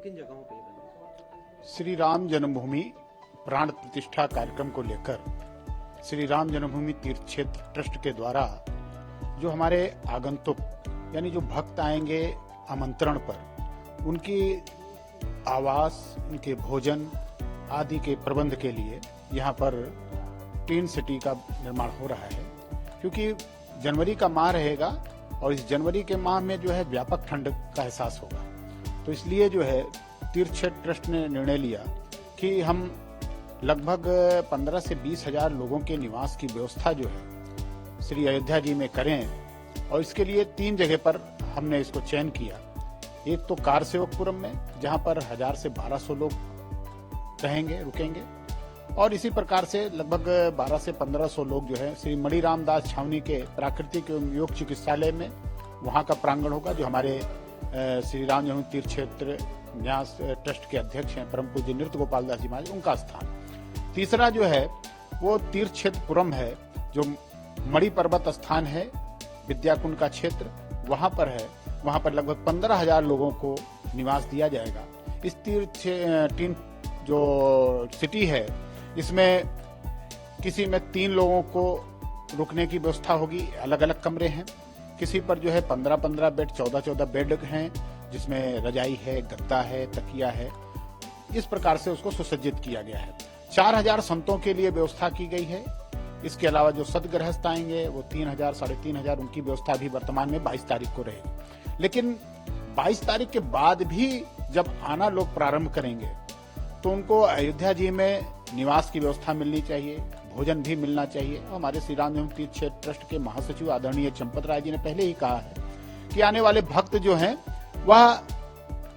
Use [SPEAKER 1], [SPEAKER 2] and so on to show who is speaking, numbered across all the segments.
[SPEAKER 1] किन जगहों पे बने?
[SPEAKER 2] श्री राम जन्मभूमि प्राण प्रतिष्ठा कार्यक्रम को लेकर श्री राम जन्मभूमि तीर्थ क्षेत्र ट्रस्ट के द्वारा जो हमारे आगंतुक यानी जो भक्त आएंगे आमंत्रण पर, उनकी आवास, उनके भोजन आदि के प्रबंध के लिए यहाँ पर टीन सिटी का निर्माण हो रहा है। क्योंकि जनवरी का माह रहेगा और इस जनवरी के माह में जो है व्यापक ठंड का एहसास होगा, तो इसलिए जो है तीर्थ क्षेत्र ट्रस्ट ने निर्णय लिया कि हम लगभग 15 से 20 हजार लोगों के निवास की व्यवस्था जो है श्री अयोध्या जी में करें, और इसके लिए 3 जगह पर हमने इसको चयन किया। एक तो कार सेवकपुरम में, जहां पर 1000 से 1200 लोग रहेंगे, रुकेंगे, और इसी प्रकार से लगभग 12 से 1500 लोग जो है श्री मणिराम दास छावनी के प्राकृतिक एवं योग चिकित्सालय में, वहां का प्रांगण होगा, जो हमारे श्री राम जन्मभूमि तीर्थ क्षेत्र न्यास ट्रस्ट के अध्यक्ष हैं परम पूज्य नृत्य गोपाल दास जी महाराज, उनका स्थान। तीसरा जो है वो तीर्थ क्षेत्रपुरम है, जो मणि पर्वत स्थान है, विद्याकुंड का क्षेत्र वहां पर है। वहां पर लगभग 15,000 लोगों को निवास दिया जाएगा। इस तीन जो सिटी है, इसमें किसी में 3 लोगों को रुकने की व्यवस्था होगी, अलग अलग कमरे हैं। किसी पर जो है 15-15 बेड, 14-14 बेड हैं, जिसमें रजाई है, गद्दा है, तकिया है। इस प्रकार से उसको सुसज्जित किया गया है। 4000 संतों के लिए व्यवस्था की गई है। इसके अलावा जो सदगृहस्थ आएंगे वो 3000, 3500, उनकी व्यवस्था भी वर्तमान में 22 तारीख को रहेगी। लेकिन 22 तारीख के बाद भी जब आना लोग प्रारंभ करेंगे तो उनको अयोध्या जी में निवास की व्यवस्था मिलनी चाहिए, भोजन भी मिलना चाहिए। हमारे श्री राम जन्मभूमि तीर्थ क्षेत्र ट्रस्ट के महासचिव आदरणीय चंपत राय जी ने पहले ही कहा है कि आने वाले भक्त जो हैं वह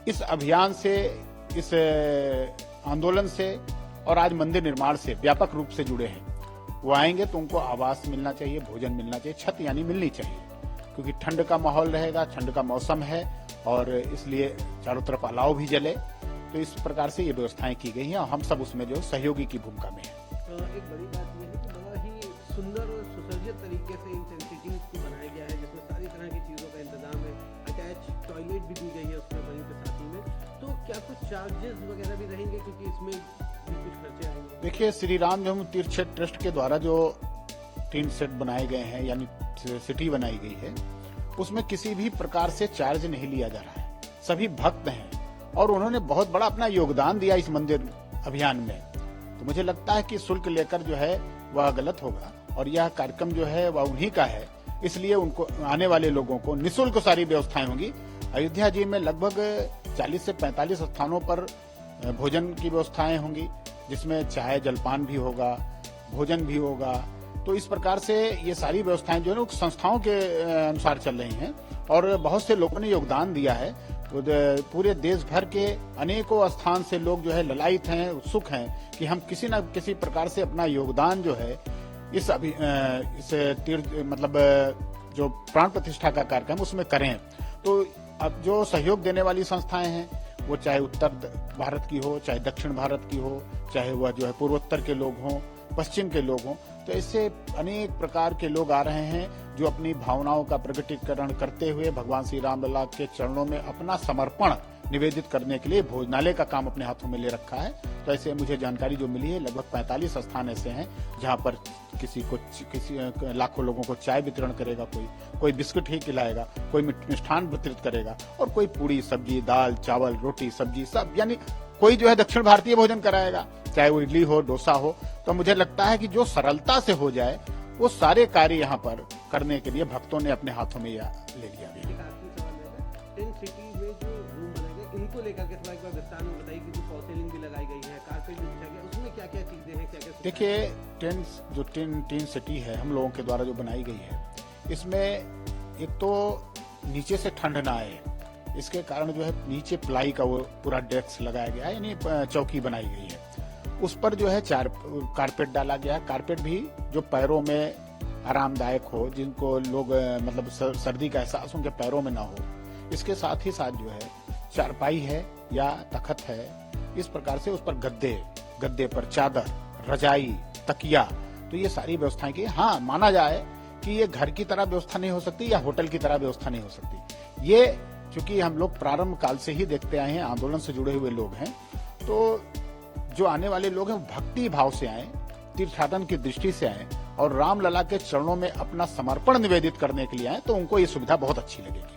[SPEAKER 2] इस अभियान से, इस आंदोलन से और आज मंदिर निर्माण से व्यापक रूप से जुड़े हैं। वो आएंगे तो उनको आवास मिलना चाहिए, भोजन मिलना चाहिए, छत यानी मिलनी चाहिए, क्योंकि ठंड का माहौल रहेगा, ठंड का मौसम है और इसलिए चारों तरफ अलाव भी जले। तो इस प्रकार से ये व्यवस्थाएं की गई हैं और हम सब उसमें जो सहयोगी की भूमिका में है।
[SPEAKER 1] एक बड़ी बात यह है कि बड़ा ही सुंदर और सुसज्जित तरीके से इन सिटीज को बनाया गया है, जिसमें सारी तरह की चीज़ों का इंतजाम है। अटैच टॉयलेट भी दी गई है उसमें वहीं पे साथ ही में। तो क्या कुछ चार्जेस वगैरह भी रहेंगे, क्योंकि इसमें भी कुछ खर्चे आएंगे?
[SPEAKER 2] देखिए, श्री राम जन्मभूमि तीर्थ क्षेत्र ट्रस्ट के द्वारा जो 3 सेट बनाए गए हैं यानी सिटी बनाई गई है, उसमें किसी भी प्रकार से चार्ज नहीं लिया जा रहा है। सभी भक्त हैं और उन्होंने बहुत बड़ा अपना योगदान दिया इस मंदिर अभियान में। तो मुझे लगता है कि शुल्क लेकर जो है वह गलत होगा, और यह कार्यक्रम जो है वह उन्हीं का है, इसलिए उनको आने वाले लोगों को निःशुल्क सारी व्यवस्थाएं होंगी। अयोध्या जी में लगभग 40 से 45 स्थानों पर भोजन की व्यवस्थाएं होंगी, जिसमें चाय जलपान भी होगा, भोजन भी होगा। तो इस प्रकार से ये सारी व्यवस्थाएं जो है संस्थाओं के अनुसार चल रही हैं और बहुत से लोगों ने योगदान दिया है। पूरे देश भर के अनेकों स्थान से लोग जो है ललायित हैं, उत्सुक हैं कि हम किसी न किसी प्रकार से अपना योगदान जो है इस तीर्थ मतलब जो प्राण प्रतिष्ठा का कार्यक्रम उसमें करें। तो अब जो सहयोग देने वाली संस्थाएं हैं, वो चाहे उत्तर भारत की हो, चाहे दक्षिण भारत की हो, चाहे वह जो है पूर्वोत्तर के लोग हों, पश्चिम के लोग हों, तो ऐसे अनेक प्रकार के लोग आ रहे हैं जो अपनी भावनाओं का प्रकटीकरण करते हुए भगवान श्री राम लला के चरणों में अपना समर्पण निवेदित करने के लिए भोजनालय का काम अपने हाथों में ले रखा है। तो ऐसे मुझे जानकारी जो मिली है, लगभग 45 स्थान ऐसे हैं जहां पर किसी लाखों लोगों को चाय वितरण करेगा, कोई बिस्कुट ही खिलाएगा, कोई मिष्ठान वितरित करेगा, और कोई पूरी सब्जी, दाल, चावल, रोटी, सब्जी सब, यानी कोई जो है दक्षिण भारतीय भोजन कराएगा, चाहे वो इडली हो, डोसा हो। तो मुझे लगता है कि जो सरलता से हो जाए वो सारे कार्य यहाँ पर करने के लिए भक्तों ने अपने हाथों में ले लिया।
[SPEAKER 1] इनको लेकर के थोड़ा एक बार विस्तार में बताइए कि फॉल सीलिंग भी लगाई गई है, कारपेट भी बिछा गया, उसमें क्या क्या चीजें हैं, क्या क्या?
[SPEAKER 2] देखिए, टीन सिटी है हम लोगों के द्वारा जो बनाई गई है, इसमें एक तो नीचे से ठंड ना आए, इसके कारण जो है नीचे प्लाई का वो पूरा डेस्क लगाया गया है, यानी चौकी बनाई गई है। उस पर जो है 4 कारपेट डाला गया। कारपेट भी जो पैरों में आरामदायक हो, जिनको लोग मतलब सर्दी का एहसास उनके पैरों में ना हो। इसके साथ ही साथ जो है चारपाई है या तखत है, इस प्रकार से उस पर गद्दे पर चादर, रजाई, तकिया, तो ये सारी व्यवस्थाएं की। हाँ, माना जाए कि ये घर की तरह व्यवस्था नहीं हो सकती या होटल की तरह व्यवस्था नहीं हो सकती। ये क्योंकि हम लोग प्रारंभ काल से ही देखते आए हैं, आंदोलन से जुड़े हुए लोग हैं, तो जो आने वाले लोग हैं भक्ति भाव से आए, तीर्थाटन की दृष्टि से आए और रामलला के चरणों में अपना समर्पण निवेदित करने के लिए आए, तो उनको ये सुविधा बहुत अच्छी लगेगी।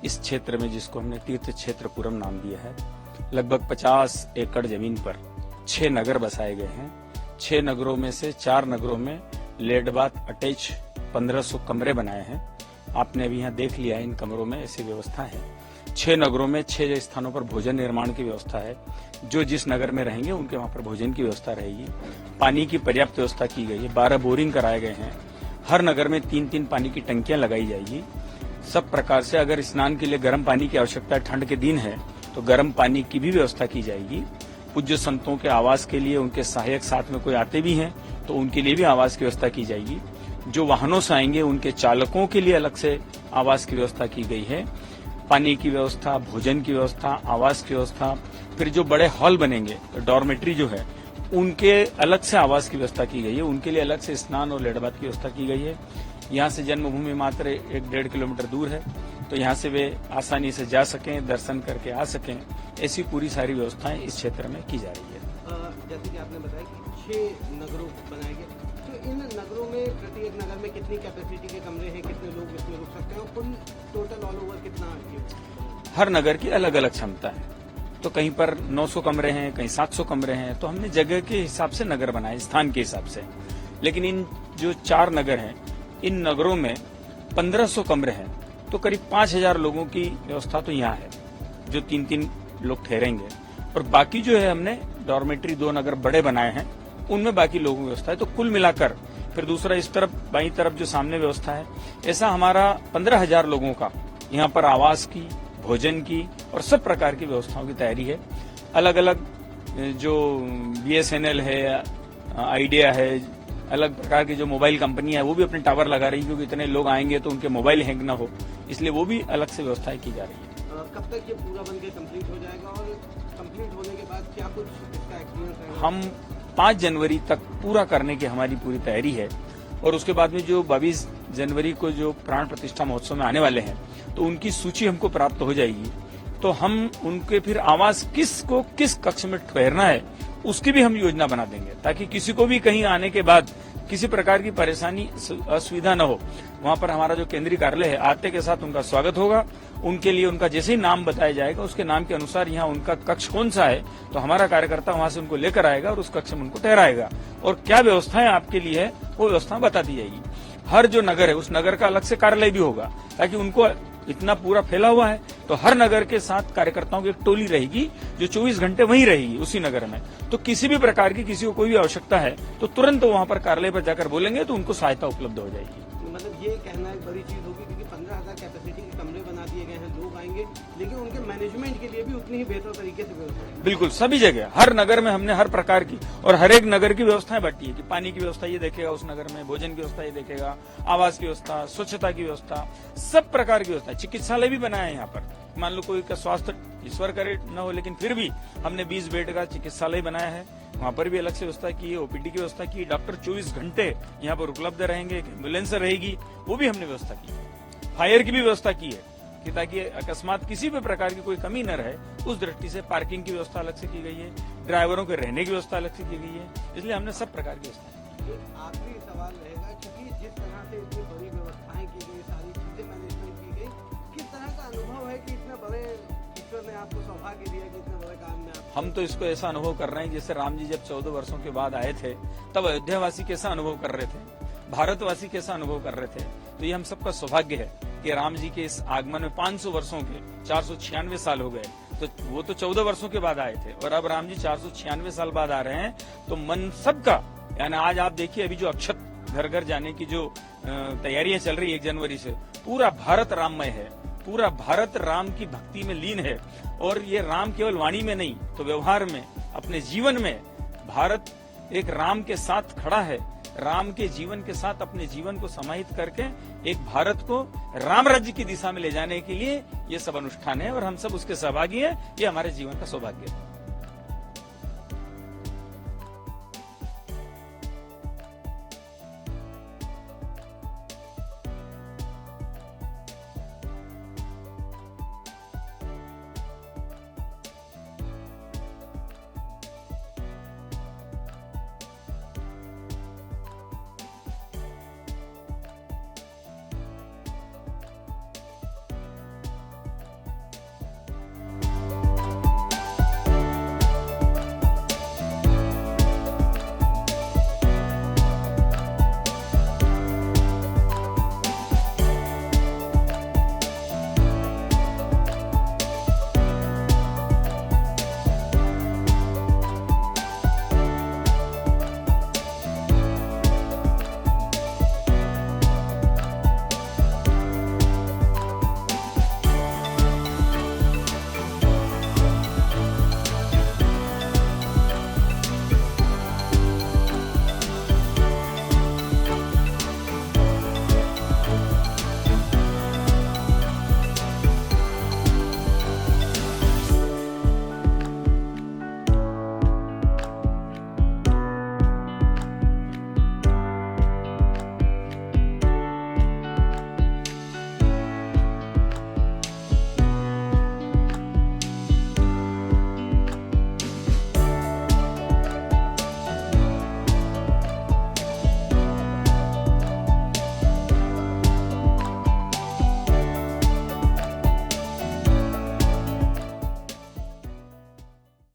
[SPEAKER 3] इस क्षेत्र में, जिसको हमने तीर्थ क्षेत्रपुरम नाम दिया है, लगभग 50 एकड़ जमीन पर 6 नगर बसाए गए हैं। 6 नगरों में से 4 नगरों में लेड बाथ अटैच 1500 कमरे बनाए हैं। आपने अभी यहाँ देख लिया है, इन कमरों में ऐसी व्यवस्था है। 6 नगरों में 6 स्थानों पर भोजन निर्माण की व्यवस्था है। जो जिस नगर में रहेंगे उनके वहां पर भोजन की व्यवस्था रहेगी। पानी की पर्याप्त व्यवस्था की गई है। 12 बोरिंग कराए गए हैं। हर नगर में 3-3 पानी की टंकियां लगाई जाएगी। सब प्रकार से अगर स्नान के लिए गर्म पानी की आवश्यकता है, ठंड के दिन है, तो गर्म पानी की भी व्यवस्था की जाएगी। पूज्य संतों के आवास के लिए उनके सहायक साथ में कोई आते भी हैं तो उनके लिए भी आवास की व्यवस्था की जाएगी। जो वाहनों से आएंगे उनके चालकों के लिए अलग से आवास की व्यवस्था की गई है। पानी की व्यवस्था, भोजन की व्यवस्था, आवास की व्यवस्था, फिर जो बड़े हॉल बनेंगे, डॉर्मेट्री जो है, उनके अलग से आवास की व्यवस्था की गई है। उनके लिए अलग से स्नान और लेडबात की व्यवस्था की गई है। यहाँ से जन्मभूमि मात्र 1-1.5 किलोमीटर दूर है, तो यहाँ से वे आसानी से जा सकें, दर्शन करके आ सकें, ऐसी पूरी सारी व्यवस्थाएं इस क्षेत्र में की जा रही है।
[SPEAKER 1] जैसे कि आपने बताया कि 6 नगरों बनाए गए, तो इन नगरों में प्रत्येक नगर में कितनी कैपेसिटी के कमरे हैं, कितने लोग इसमें रुक सकते हैं और कुल टोटल ऑल ओवर कितना है?
[SPEAKER 3] हर नगर की अलग अलग क्षमता है। तो कहीं पर 900 कमरे हैं, कहीं 700 कमरे हैं। तो हमने जगह के हिसाब से नगर बनाए, स्थान के हिसाब से। लेकिन इन जो 4 नगर हैं, इन नगरों में 1500 कमरे हैं, तो करीब 5000 लोगों की व्यवस्था तो यहाँ है, जो 3-3 लोग ठहरेंगे। और बाकी जो है, हमने डॉर्मेट्री 2 नगर बड़े बनाए हैं, उनमें बाकी लोगों की व्यवस्था है। तो कुल मिलाकर फिर दूसरा इस तरफ बाईं तरफ जो सामने व्यवस्था है, ऐसा हमारा 15000 लोगों का यहाँ पर आवास की, भोजन की और सब प्रकार की व्यवस्थाओं की तैयारी है। अलग अलग जो BSNL है, आइडिया है, अलग प्रकार की जो मोबाइल कंपनी है, वो भी अपने टावर लगा रही है, क्योंकि इतने लोग आएंगे तो उनके मोबाइल हैंग ना हो, इसलिए वो भी अलग से व्यवस्थाएं की जा रही है।
[SPEAKER 1] कब तक ये पूरा बनकर कंप्लीट हो जाएगा और कंप्लीट होने के बाद क्या कुछ इसका एक्सपीरियंस रहेगा?
[SPEAKER 3] हम 5 जनवरी तक पूरा करने की हमारी पूरी तैयारी है। और उसके बाद में जो 22 जनवरी को जो प्राण प्रतिष्ठा महोत्सव में आने वाले हैं, तो उनकी सूची हमको प्राप्त हो जाएगी। तो हम उनके फिर आवास किसको किस कक्ष में ठहरना है, उसकी भी हम योजना बना देंगे, ताकि किसी को भी कहीं आने के बाद किसी प्रकार की परेशानी, असुविधा न हो। वहां पर हमारा जो केंद्रीय कार्यालय है, आते के साथ उनका स्वागत होगा। उनके लिए उनका जैसे ही नाम बताया जाएगा, उसके नाम के अनुसार यहाँ उनका कक्ष कौन सा है, तो हमारा कार्यकर्ता वहां से उनको लेकर आएगा और उस कक्ष में उनको ठहराएगा। और क्या व्यवस्थाएं आपके लिए है, वो व्यवस्था बता दी जाएगी। हर जो नगर है, उस नगर का अलग से कार्यालय भी होगा, ताकि उनको इतना पूरा फैला हुआ है, तो हर नगर के साथ कार्यकर्ताओं की एक टोली रहेगी, जो 24 घंटे वहीं रहेगी उसी नगर में। तो किसी भी प्रकार की किसी को कोई भी आवश्यकता है, तो तुरंत वहां पर कार्यालय पर जाकर बोलेंगे, तो उनको सहायता उपलब्ध हो जाएगी।
[SPEAKER 1] मतलब ये कहना एक बड़ी चीज होगी, क्योंकि 15,000 कैपेसिटी के कमरे बना दिए गए हैं, लोग आएंगे, लेकिन उनके मैनेजमेंट के लिए भी उतनी ही बेहतर तरीके से व्यवस्था है।
[SPEAKER 3] बिल्कुल, सभी जगह, हर नगर में हमने हर प्रकार की और हर एक नगर की व्यवस्थाएं बांटी है कि पानी की व्यवस्था ये देखेगा उस नगर में, भोजन की व्यवस्था ये देखेगा, आवास की व्यवस्था, स्वच्छता की व्यवस्था, सब प्रकार की व्यवस्था। चिकित्सालय भी बनाया है यहाँ पर। मान लो कोई का स्वास्थ्य ईश्वर करे न हो, लेकिन फिर भी हमने 20 बेड का चिकित्सालय बनाया है। वहाँ पर भी अलग से व्यवस्था की है, OPD की व्यवस्था की, डॉक्टर 24 घंटे यहाँ पर उपलब्ध रहेंगे, एम्बुलेंस रहेगी, वो भी हमने व्यवस्था की है। फायर की भी व्यवस्था की है कि ताकि अकस्मात किसी भी प्रकार की कोई कमी न रहे, उस दृष्टि से पार्किंग की व्यवस्था अलग से की गई है, ड्राइवरों के रहने की व्यवस्था अलग से की गई है। इसलिए हमने सब प्रकार की व्यवस्था की।
[SPEAKER 1] आखिरी सवाल रहेगा, क्योंकि जिस तरह से इतनी बड़ी व्यवस्थाएं की गई, सारी चीजें मैनेजमेंट की गई, किस तरह का अनुभव है कि इतने बड़े ईश्वर ने आपको सौभाग्य दिया कि इतने बड़े काम में
[SPEAKER 3] हम तो इसको ऐसा अनुभव कर रहे हैं जैसे राम जी जब 14 वर्षों के बाद आए थे, तब अयोध्यावासी कैसा अनुभव कर रहे थे, भारतवासी कैसा अनुभव कर रहे थे। तो ये हम सबका सौभाग्य है कि राम जी के इस आगमन में 500 वर्षों के 496 साल हो गए। तो वो तो 14 वर्षों के बाद आए थे, और अब राम जी 496 साल बाद आ रहे हैं। तो मन सबका, यानी आज आप देखिए, अभी जो अक्षत घर घर जाने की जो तैयारियां चल रही है 1 जनवरी से, पूरा भारत राममय है, पूरा भारत राम की भक्ति में लीन है। और ये राम केवल वाणी में नहीं, तो व्यवहार में, अपने जीवन में भारत एक राम के साथ खड़ा है। राम के जीवन के साथ अपने जीवन को समाहित करके एक भारत को राम राज्य की दिशा में ले जाने के लिए ये सब अनुष्ठान है, और हम सब उसके सहभागी हैं। ये हमारे जीवन का सौभाग्य है।